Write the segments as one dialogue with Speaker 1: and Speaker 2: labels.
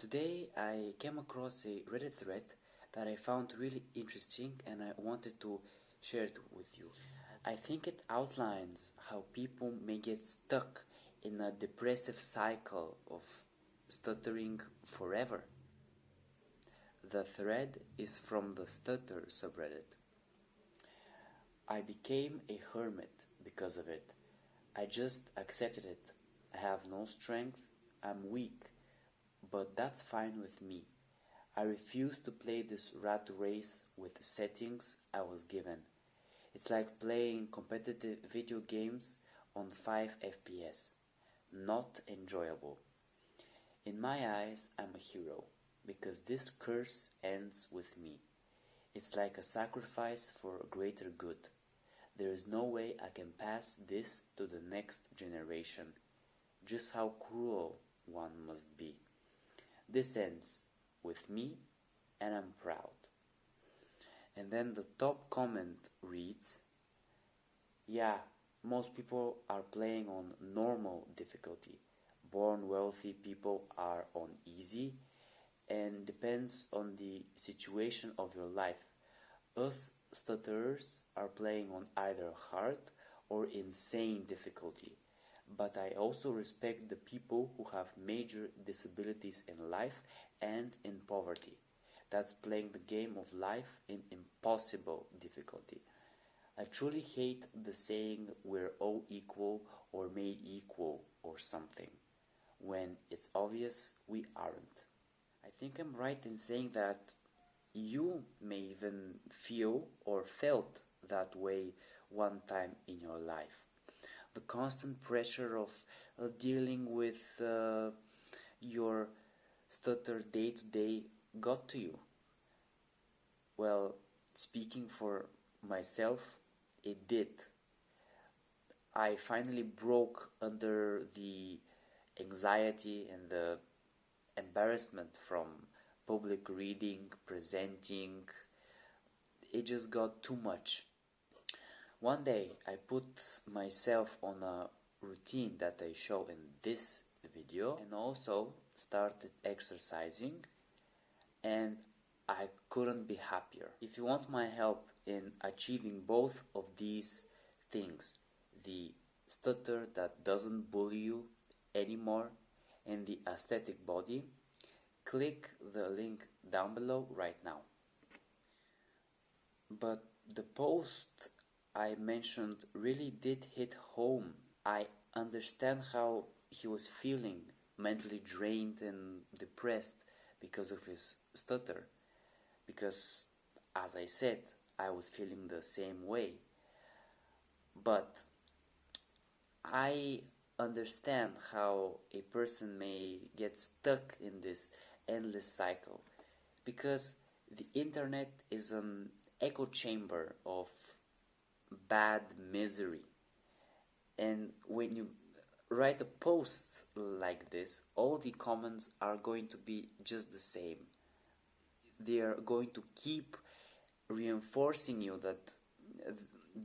Speaker 1: Today I came across a Reddit thread that I found really interesting and I wanted to share it with you. I think it outlines how people may get stuck in a depressive cycle of stuttering forever. The thread is from the Stutter subreddit. I became a hermit because of it. I just accepted it. I have no strength, I'm weak, but that's fine with me. I refuse to play this rat race with the settings I was given. It's like playing competitive video games on 5 FPS. Not enjoyable. In my eyes, I'm a hero, because this curse ends with me. It's like a sacrifice for a greater good. There is no way I can pass this to the next generation. Just how cruel one must be. This ends with me, and I'm proud. And then the top comment reads, yeah, most people are playing on normal difficulty. Born wealthy people are on easy, and depends on the situation of your life. Us stutterers are playing on either hard or insane difficulty. But I also respect the people who have major disabilities in life and in poverty. That's playing the game of life in impossible difficulty. I truly hate the saying we're all equal or made equal or something, when it's obvious we aren't. I think I'm right in saying that you may even feel or felt that way one time in your life. The constant pressure of dealing with your stutter day to day got to you. Well, speaking for myself, it did. I finally broke under the anxiety and the embarrassment from public reading, presenting. It just got too much. One day I put myself on a routine that I show in this video and also started exercising, and I couldn't be happier. If you want my help in achieving both of these things, the stutter that doesn't bully you anymore and the aesthetic body, click the link down below right now. But the post I mentioned really did hit home. I understand how he was feeling, mentally drained and depressed because of his stutter. Because, as I said, I was feeling the same way. But I understand how a person may get stuck in this endless cycle, because the internet is an echo chamber of bad misery, and when you write a post like this, all the comments are going to be just the same. They are going to keep reinforcing you that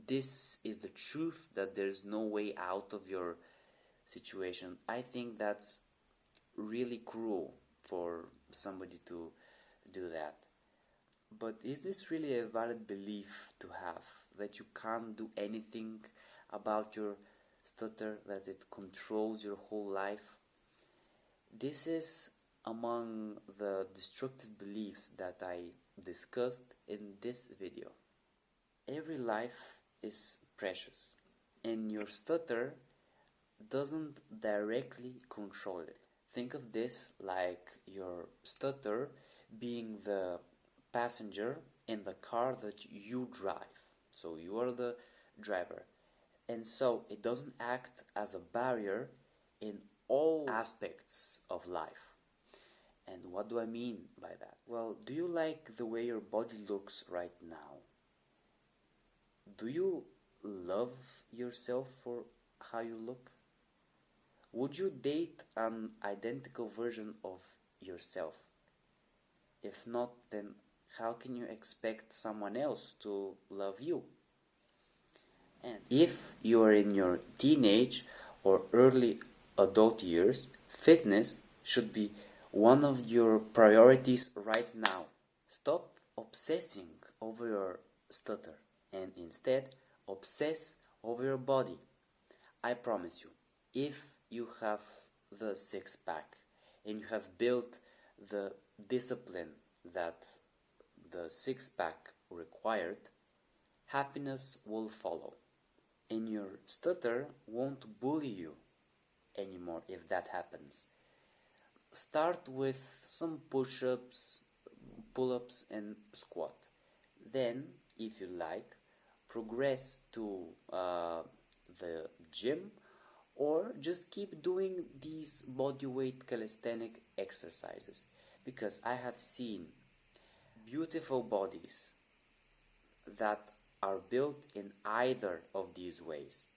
Speaker 1: this is the truth, that there's no way out of your situation. I think that's really cruel for somebody to do that. But is this really a valid belief to have, that you can't do anything about your stutter, that it controls your whole life? This is among the destructive beliefs that I discussed in this video. Every life is precious, and your stutter doesn't directly control it. Think of this like your stutter being the passenger in the car that you drive. So you are the driver. And so it doesn't act as a barrier in all aspects of life. And what do I mean by that? Well, do you like the way your body looks right now? Do you love yourself for how you look? Would you date an identical version of yourself? If not, then how can you expect someone else to love you? And if you are in your teenage or early adult years, fitness should be one of your priorities right now. Stop obsessing over your stutter and instead obsess over your body. I promise you, if you have the six pack and you have built the discipline that the six pack required, happiness will follow. And your stutter won't bully you anymore if that happens. Start with some push ups, pull ups, and squat. Then, if you like, progress to the gym or just keep doing these bodyweight calisthenic exercises because I have seen beautiful bodies that are built in either of these ways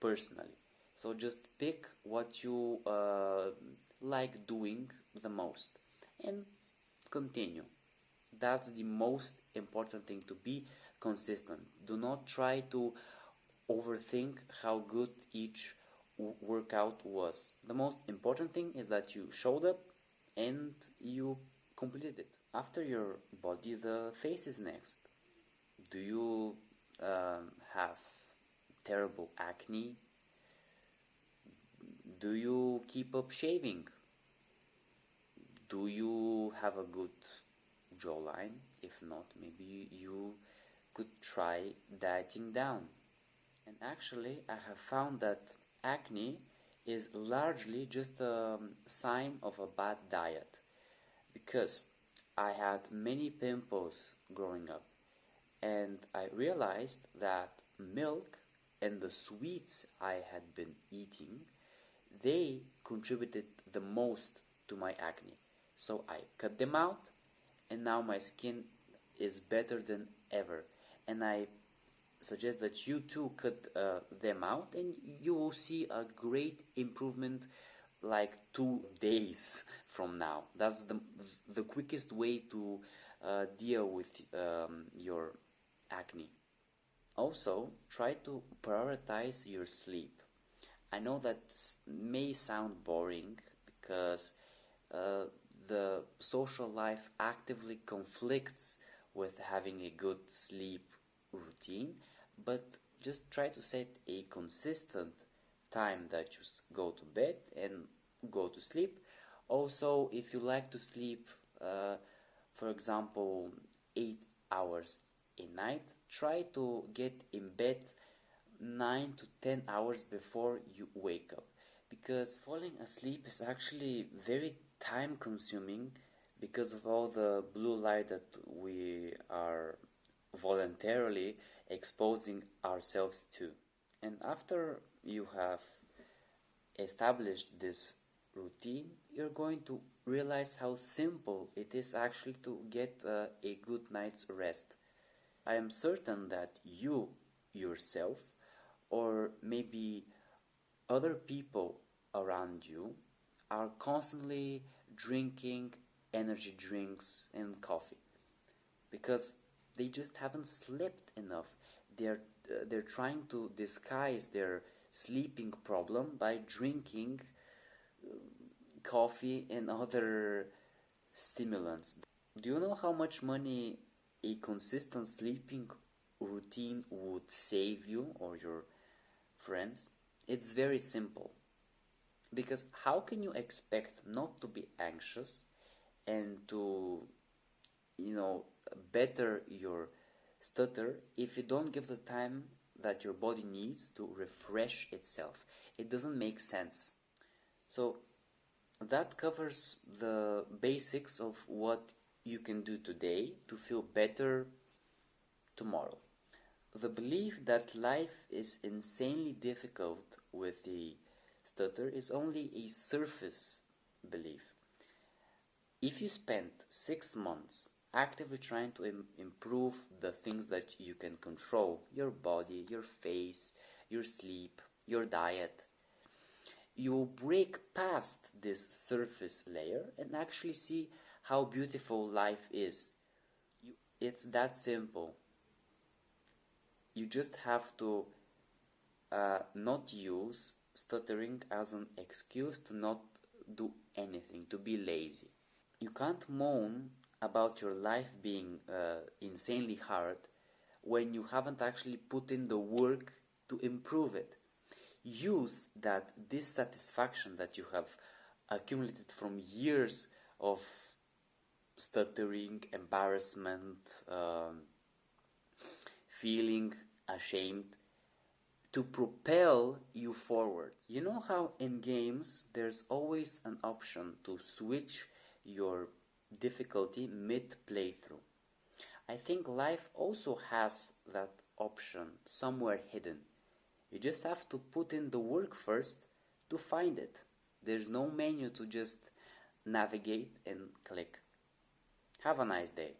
Speaker 1: personally. So just pick what you like doing the most and continue. That's the most important thing, to be consistent. Do not try to overthink how good each workout was. The most important thing is that you showed up and you completed it. After your body, the face is next. Do you have terrible acne? Do you keep up shaving? Do you have a good jawline? If not, maybe you could try dieting down. And actually, I have found that acne is largely just a sign of a bad diet because I had many pimples growing up and I realized that milk and the sweets I had been eating, they contributed the most to my acne. So I cut them out and now my skin is better than ever. And I suggest that you too cut them out and you will see a great improvement like 2 days from now. That's the quickest way to deal with your acne. Also, try to prioritize your sleep. I know that may sound boring because uh, the social life actively conflicts with having a good sleep routine, but just try to set a consistent time that you go to bed and go to sleep. Also, if you like to sleep, for example, 8 hours a night, try to get in bed 9 to 10 hours before you wake up because falling asleep is actually very time consuming because of all the blue light that we are voluntarily exposing ourselves to. And after you have established this routine, you're going to realize how simple it is actually to get a good night's rest. I am certain that you yourself, or maybe other people around you, are constantly drinking energy drinks and coffee because they just haven't slept enough. They're trying to disguise their sleeping problem by drinking coffee and other stimulants. Do you know how much money a consistent sleeping routine would save you or your friends? It's very simple. Because how can you expect not to be anxious and to, better your stutter if you don't give the time that your body needs to refresh itself? It doesn't make sense. So that covers the basics of what you can do today to feel better tomorrow. The belief that life is insanely difficult with the stutter is only a surface belief. If you spent 6 months actively trying to improve the things that you can control, your body, your face, your sleep, your diet, you will break past this surface layer and actually see how beautiful life is. It's that simple. You just have to not use stuttering as an excuse to not do anything, to be lazy. You can't moan about your life being insanely hard when you haven't actually put in the work to improve it. Use that dissatisfaction that you have accumulated from years of stuttering, embarrassment, feeling ashamed, to propel you forwards. You know how in games there's always an option to switch your difficulty mid playthrough? I think life also has that option somewhere hidden. You just have to put in the work first to find it. There's no menu to just navigate and click. Have a nice day.